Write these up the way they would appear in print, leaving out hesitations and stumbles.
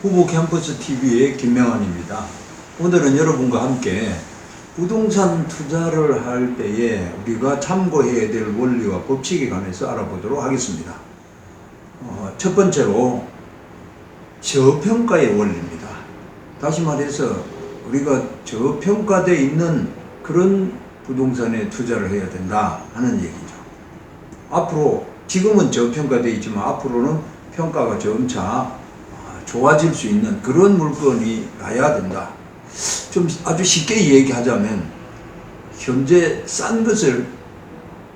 후보 캠퍼스 TV의 김명환입니다. 오늘은 여러분과 함께 부동산 투자를 할 때에 우리가 참고해야 될 원리와 법칙에 관해서 알아보도록 하겠습니다. 첫 번째로 저평가의 원리입니다. 다시 말해서 우리가 저평가되어 있는 그런 부동산에 투자를 해야 된다 하는 얘기죠. 앞으로 지금은 저평가되어 있지만 앞으로는 평가가 점차 좋아질 수 있는 그런 물건이 나야 된다. 좀 아주 쉽게 얘기하자면 현재 싼 것을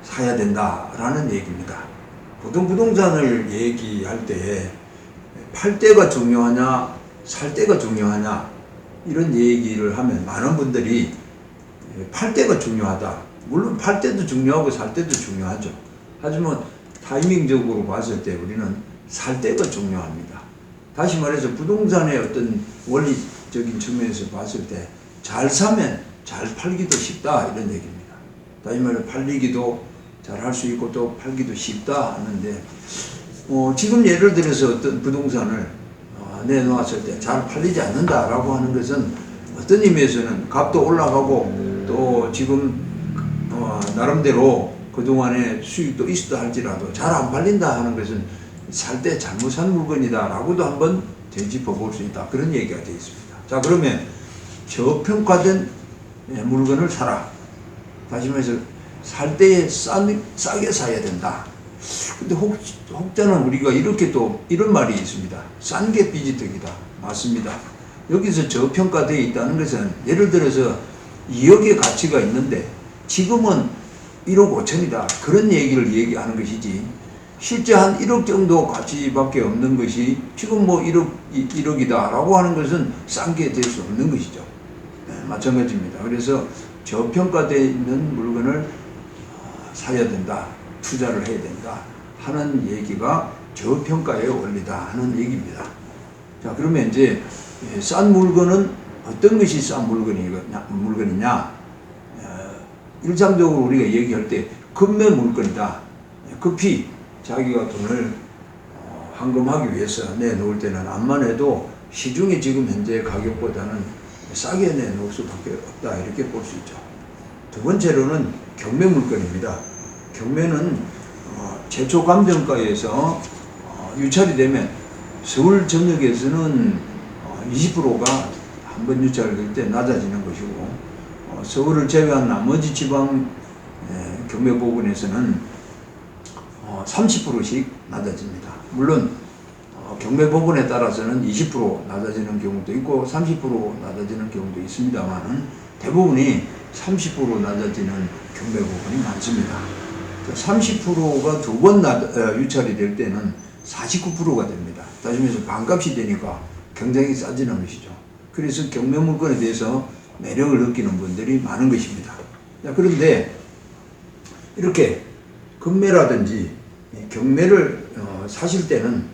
사야 된다라는 얘기입니다. 보통 부동산을 얘기할 때에 팔 때가 중요하냐 살 때가 중요하냐 이런 얘기를 하면 많은 분들이 팔 때가 중요하다. 물론 팔 때도 중요하고 살 때도 중요하죠. 하지만 타이밍적으로 봤을 때 우리는 살 때가 중요합니다. 다시 말해서 부동산의 어떤 원리적인 측면에서 봤을 때 잘 사면 잘 팔기도 쉽다 이런 얘기입니다. 다시 말해서 팔리기도 잘 할 수 있고 또 팔기도 쉽다 하는데 지금 예를 들어서 어떤 부동산을 내놓았을 때 잘 팔리지 않는다라고 하는 것은 어떤 의미에서는 값도 올라가고 또 지금 나름대로 그동안에 수익도 있었다 할지라도 잘 안 팔린다 하는 것은 살 때 잘못 산 물건이다 라고도 한번 되짚어 볼 수 있다. 그런 얘기가 되어 있습니다. 자, 그러면 저평가된 물건을 사라. 다시 말해서 살 때에 싸게 사야 된다. 근데 혹자는 우리가 이렇게 또 이런 말이 있습니다. 싼 게 삐지떡이다. 맞습니다. 여기서 저평가되어 있다는 것은 예를 들어서 2억의 가치가 있는데 지금은 1억 5천이다. 그런 얘기를 얘기하는 것이지 실제 한 1억 정도 가치밖에 없는 것이 지금 뭐 1억이다 라고 하는 것은 싼 게 될 수 없는 것이죠. 네, 마찬가지입니다. 그래서 저평가되어 있는 물건을 사야 된다. 투자를 해야 된다. 하는 얘기가 저평가의 원리다 하는 얘기입니다. 자, 그러면 이제 싼 물건은 어떤 것이 싼 물건이냐? 일상적으로 우리가 얘기할 때 급매 물건이다. 급히 자기가 돈을 황금하기 위해서 내놓을 때는 암만 해도 시중에 지금 현재 가격보다는 싸게 내놓을 수밖에 없다 이렇게 볼 수 있죠. 두 번째로는 경매 물건입니다. 경매는 최초 감정가에서 유찰이 되면 서울 전역에서는 20%가 한번 유찰을 될 때 낮아지는 것이고 서울을 제외한 나머지 지방 경매 부분에서는 30%씩 낮아집니다. 물론 경매 부분에 따라서는 20% 낮아지는 경우도 있고 30% 낮아지는 경우도 있습니다만 대부분이 30% 낮아지는 경매 부분이 많습니다. 30%가 두 번 유찰이 될 때는 49%가 됩니다. 다시 말해서 반값이 되니까 굉장히 싸지는 것이죠. 그래서 경매 물건에 대해서 매력을 느끼는 분들이 많은 것입니다. 그런데 이렇게 금매라든지 경매를 사실 때는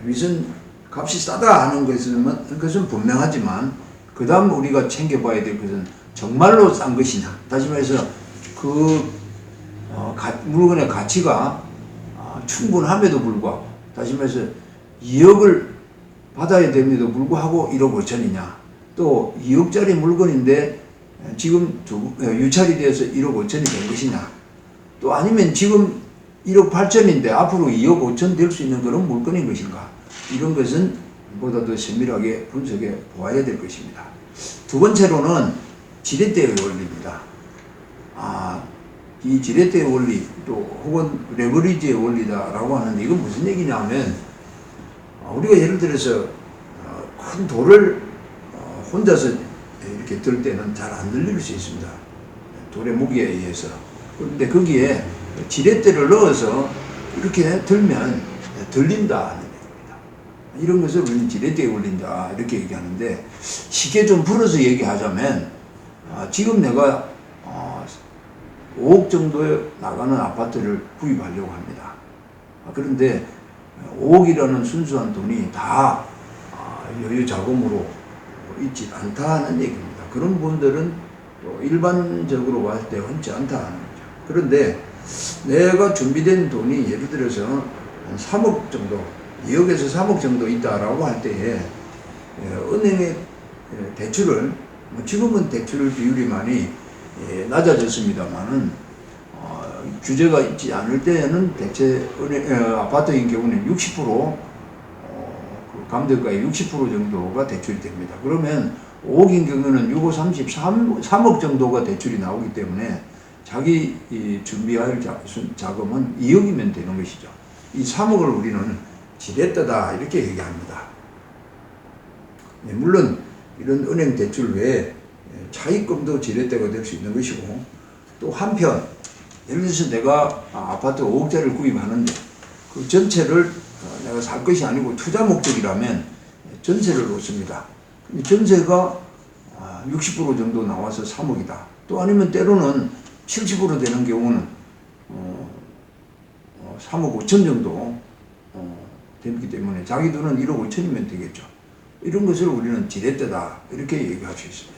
위선 값이 싸다 하는 것은 분명하지만 그 다음 우리가 챙겨봐야 될 것은 정말로 싼 것이냐. 다시 말해서 그 물건의 가치가 충분함에도 불구하고 다시 말해서 2억을 받아야 됨에도 불구하고 1억 5천이냐. 또 2억짜리 물건인데 지금 유찰이 되어서 1억 5천이 된 것이냐. 또 아니면 지금 1억 8천인데 앞으로 2억 5천 될 수 있는 그런 물건인 것인가. 이런 것은 보다 더 세밀하게 분석해 보아야 될 것입니다. 두 번째로는 지렛대의 원리입니다. 이 지렛대의 원리 또 혹은 레버리지의 원리다라고 하는 이건 무슨 얘기냐면 우리가 예를 들어서 큰 돌을 혼자서 이렇게 들 때는 잘 안 들릴 수 있습니다. 돌의 무게에 의해서. 그런데 거기에 지렛대를 넣어서 이렇게 들면 들린다. 이런 것을 우리는 지렛대에 올린다 이렇게 얘기하는데 쉽게 좀 풀어서 얘기하자면 지금 내가 5억 정도에 나가는 아파트를 구입하려고 합니다. 그런데 5억이라는 순수한 돈이 다 여유 자금으로 있지 않다는 얘기입니다. 그런 분들은 또 일반적으로 봤을 때 흔치 않다는 거죠. 그런데 내가 준비된 돈이 예를 들어서 한 3억 정도 2억에서 3억 정도 있다라고 할 때에 은행의 대출을 지금은 대출 비율이 많이 낮아졌습니다만은 규제가 있지 않을 때는 대체 아파트인 경우는 60% 그 감정가의 60% 정도가 대출이 됩니다. 그러면 5억인 경우는 6, 5, 3억 정도가 대출이 나오기 때문에 자기 준비할 자금은 2억이면 되는 것이죠. 이 3억을 우리는 지렛대다 이렇게 얘기합니다. 물론 이런 은행 대출 외에 차입금도 지렛대가 될 수 있는 것이고, 또 한편 예를 들어서 내가 아파트 5억짜리를 구입하는데 그 전체를 내가 살 것이 아니고 투자 목적이라면 전세를 놓습니다. 전세가 60% 정도 나와서 3억이다. 또 아니면 때로는 70% 되는 경우는 3억 5천 정도 되기 때문에 자기 돈은 1억 5천이면 되겠죠. 이런 것을 우리는 지렛대다 이렇게 얘기할 수 있습니다.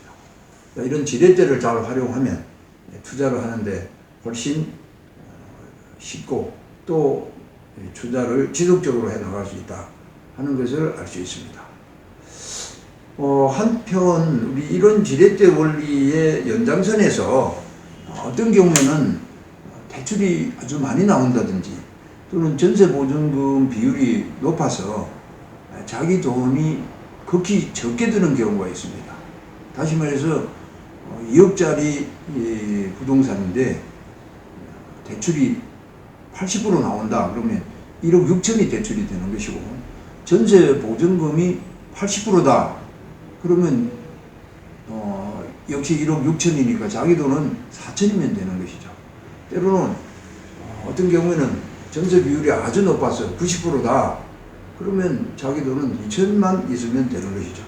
이런 지렛대를 잘 활용하면 투자를 하는데 훨씬 쉽고 또 투자를 지속적으로 해나갈 수 있다 하는 것을 알 수 있습니다. 한편 우리 이런 지렛대 원리의 연장선에서 어떤 경우에는 대출이 아주 많이 나온다든지 또는 전세보증금 비율이 높아서 자기 돈이 극히 적게 드는 경우가 있습니다. 다시 말해서 2억짜리 부동산인데 대출이 80% 나온다 그러면 1억 6천이 대출이 되는 것이고, 전세보증금이 80%다 그러면 역시 1억 6천이니까 자기 돈은 4천이면 되는 것이죠. 때로는 어떤 경우에는 전세 비율이 아주 높아서 90%다 그러면 자기 돈은 2천만 있으면 되는 것이죠.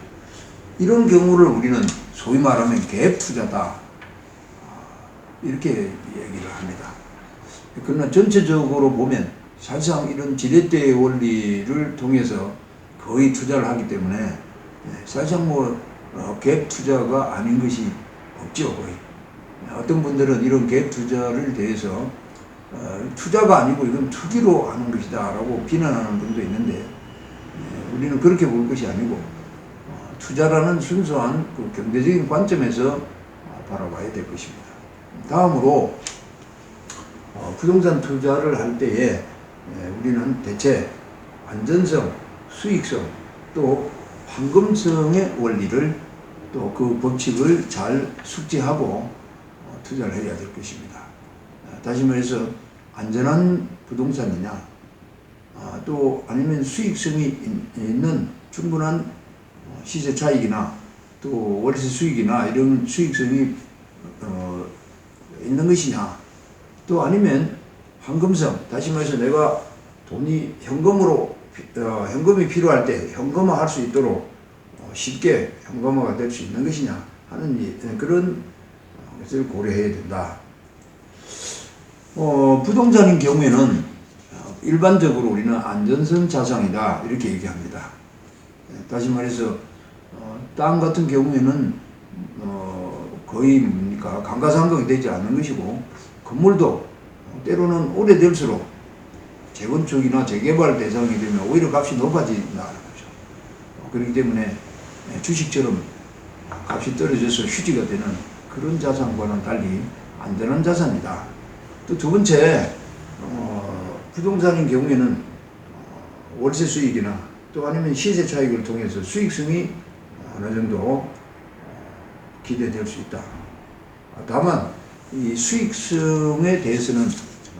이런 경우를 우리는 소위 말하면 갭 투자다 이렇게 얘기를 합니다. 그러나 전체적으로 보면 사실상 이런 지렛대 원리를 통해서 거의 투자를 하기 때문에 사실상 갭 투자가 아닌 것이 없죠. 거의. 어떤 분들은 이런 갭 투자를 대해서 투자가 아니고 이건 투기로 하는 것이다 라고 비난하는 분도 있는데, 우리는 그렇게 볼 것이 아니고 투자라는 순수한 그 경제적인 관점에서 바라봐야 될 것입니다. 다음으로 부동산 투자를 할 때에 우리는 대체 안전성, 수익성, 또 황금성의 원리를 또 그 법칙을 잘 숙지하고 투자를 해야 될 것입니다. 다시 말해서 안전한 부동산이냐, 또 아니면 수익성이 있는 충분한 시세 차익이나 또 월세 수익이나 이런 수익성이 있는 것이냐, 또 아니면 황금성, 다시 말해서 내가 돈이 현금이 필요할 때 현금화할 수 있도록 쉽게 현금화가 될 수 있는 것이냐 하는 그런 것을 고려해야 된다. 부동산인 경우에는 일반적으로 우리는 안전성 자산이다 이렇게 얘기합니다. 다시 말해서 땅 같은 경우에는 거의 뭡니까 감가상각이 되지 않는 것이고, 건물도 때로는 오래될수록 재건축이나 재개발 대상이 되면 오히려 값이 높아진다는 거죠. 그렇기 때문에 주식처럼 값이 떨어져서 휴지가 되는 그런 자산과는 달리 안전한 자산이다. 또 두 번째, 부동산인 경우에는 월세 수익이나 또 아니면 시세 차익을 통해서 수익성이 어느 정도 기대될 수 있다. 다만 이 수익성에 대해서는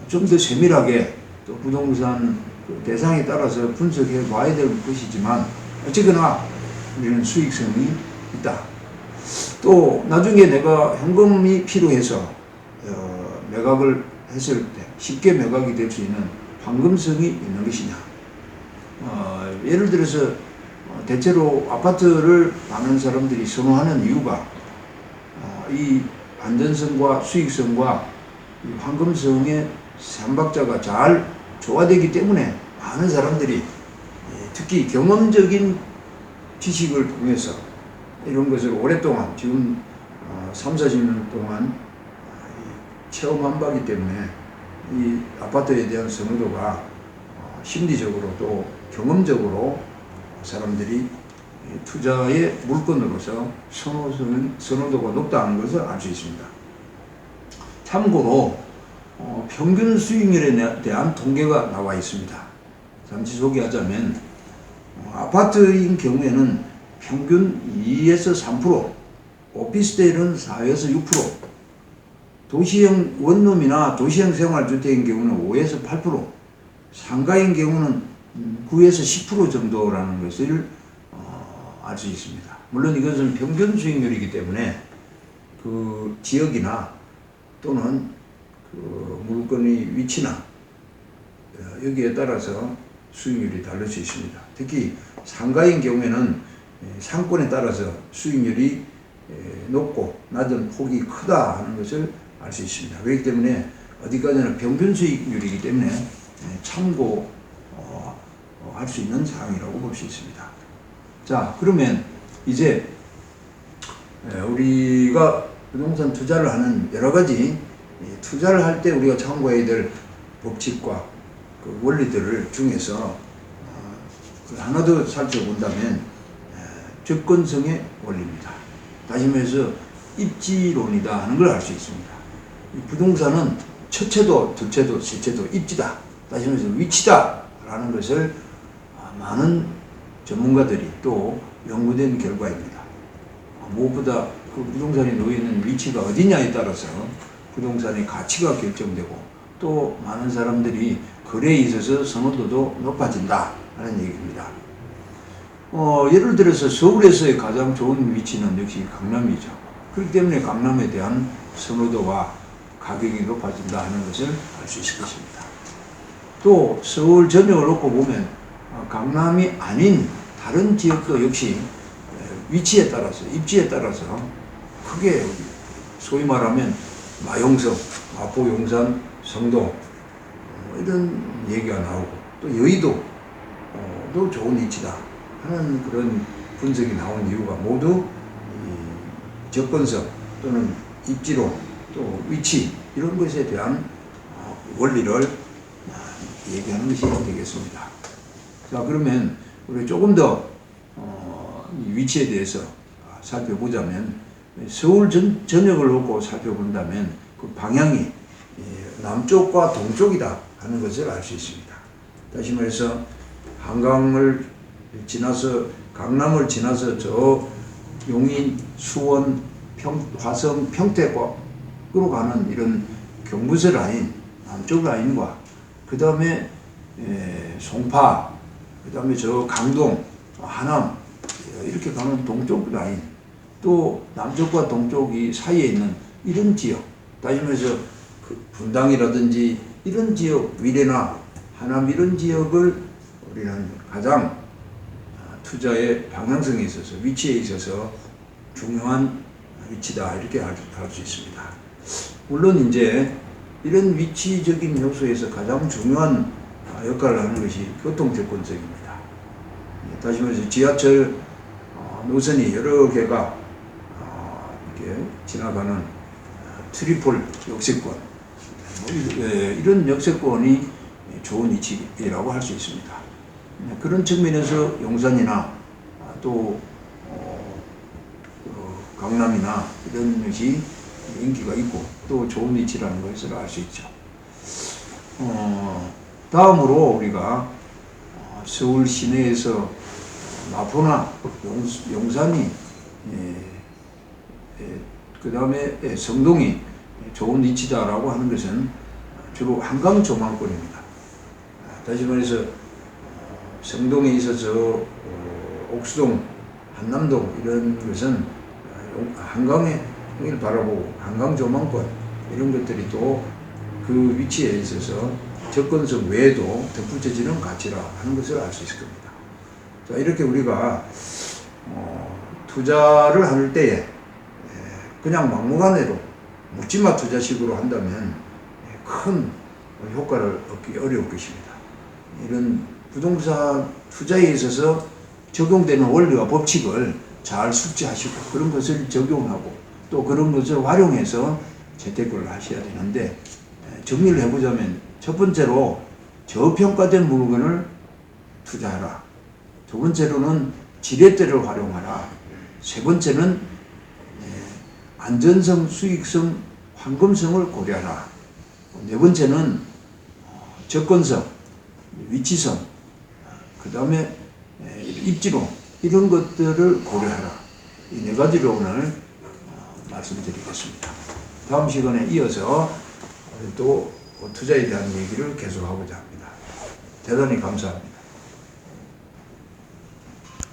좀 더 세밀하게 또 부동산 대상에 따라서 분석해 봐야 될 것이지만 어쨌거나 우리는 수익성이 있다. 또 나중에 내가 현금이 필요해서 매각을 했을 때 쉽게 매각이 될 수 있는 황금성이 있는 것이냐. 예를 들어서 대체로 아파트를 많은 사람들이 선호하는 이유가 이 안전성과 수익성과 이 황금성의 삼박자가 잘 조화되기 때문에 많은 사람들이 특히 경험적인 지식을 통해서 이런 것을 오랫동안 지금 3, 40년 동안 체험한 바기 때문에 이 아파트에 대한 선호도가 심리적으로 또 경험적으로 사람들이 투자의 물건으로서 선호도가 높다는 것을 알 수 있습니다. 참고로 평균 수익률에 대한 통계가 나와 있습니다. 잠시 소개하자면 아파트인 경우에는 평균 2에서 3%, 오피스텔은 4에서 6%, 도시형 원룸이나 도시형 생활주택인 경우는 5에서 8%, 상가인 경우는 9에서 10% 정도라는 것을 알 수 있습니다. 물론 이것은 평균 수익률이기 때문에 그 지역이나 또는 그 물건의 위치나 여기에 따라서 수익률이 다를 수 있습니다. 특히 상가인 경우에는 상권에 따라서 수익률이 높고 낮은 폭이 크다 하는 것을 알 수 있습니다. 그렇기 때문에 어디까지나 평균 수익률이기 때문에 참고할 수 있는 사항이라고 볼 수 있습니다. 자, 그러면 이제 우리가 부동산 투자를 하는 여러 가지 투자를 할 때 우리가 참고해야 될 법칙과 그 원리들을 중에서 하나 더 살펴본다면 접근성의 원리입니다. 다시 말해서 입지론이다 하는 걸 알 수 있습니다. 이 부동산은 첫째도 둘째도 셋째도 입지다. 다시 말해서 위치다 라는 것을 많은 전문가들이 또 연구된 결과입니다. 무엇보다 그 부동산이 놓여있는 위치가 어디냐에 따라서 부동산의 가치가 결정되고 또 많은 사람들이 거래에 있어서 선호도도 높아진다 하는 얘기입니다. 예를 들어서 서울에서의 가장 좋은 위치는 역시 강남이죠. 그렇기 때문에 강남에 대한 선호도와 가격이 높아진다 하는 것을 알 수 있을 것입니다. 또 서울 전역을 놓고 보면 강남이 아닌 다른 지역도 역시 위치에 따라서 입지에 따라서 크게 소위 말하면 마용성, 마포, 용산, 성동 이런 얘기가 나오고 또 여의도도 좋은 위치다 하는 그런 분석이 나온 이유가 모두 이 접근성 또는 입지론 또 위치 이런 것에 대한 원리를 얘기하는 것이 되겠습니다. 자, 그러면 우리 조금 더 위치에 대해서 살펴보자면 서울 전역을 놓고 살펴본다면 그 방향이 남쪽과 동쪽이다 하는 것을 알 수 있습니다. 다시 말해서 한강을 지나서 강남을 지나서 저 용인, 수원, 화성, 평택으로 가는 이런 경부선 라인, 남쪽 라인과 그 다음에 송파, 그 다음에 저 강동, 하남 이렇게 가는 동쪽 라인, 또 남쪽과 동쪽이 사이에 있는 이런 지역, 다시 말해서 그 분당이라든지 이런 지역, 위례나 하남 이런 지역을 우리는 가장 투자의 방향성에 있어서 위치에 있어서 중요한 위치다 이렇게 알 수 있습니다. 물론 이제 이런 위치적인 요소에서 가장 중요한 역할을 하는 것이 교통접근성입니다. 다시 말해서 지하철 노선이 여러 개가 이렇게 지나가는 트리플 역세권 이런 역세권이 좋은 위치라고 할 수 있습니다. 그런 측면에서 용산이나 또 강남이나 이런 것이 인기가 있고 또 좋은 위치라는 것을 알 수 있죠. 다음으로 우리가 서울 시내에서 마포나 용산이 그 다음에 성동이 좋은 위치다라고 하는 것은 주로 한강 조망권입니다. 다시 말해서 성동에 있어서 옥수동, 한남동 이런 것은 한강을 바라보고 한강 조망권 이런 것들이 또 그 위치에 있어서 접근성 외에도 덧붙여지는 가치라 하는 것을 알 수 있을 겁니다. 자, 이렇게 우리가 투자를 할 때에 그냥 막무가내로 묻지마 투자식으로 한다면 큰 효과를 얻기 어려울 것입니다. 이런 부동산 투자에 있어서 적용되는 원리와 법칙을 잘 숙지하시고 그런 것을 적용하고 또 그런 것을 활용해서 재테크를 하셔야 되는데, 정리를 해보자면 첫 번째로 저평가된 물건을 투자하라. 두 번째로는 지렛대를 활용하라. 세 번째는 안전성, 수익성, 황금성을 고려하라. 네 번째는 접근성, 위치성, 그 다음에 입지로 이런 것들을 고려하라. 이 네 가지를 오늘 말씀드리겠습니다. 다음 시간에 이어서 또 투자에 대한 얘기를 계속하고자 합니다. 대단히 감사합니다.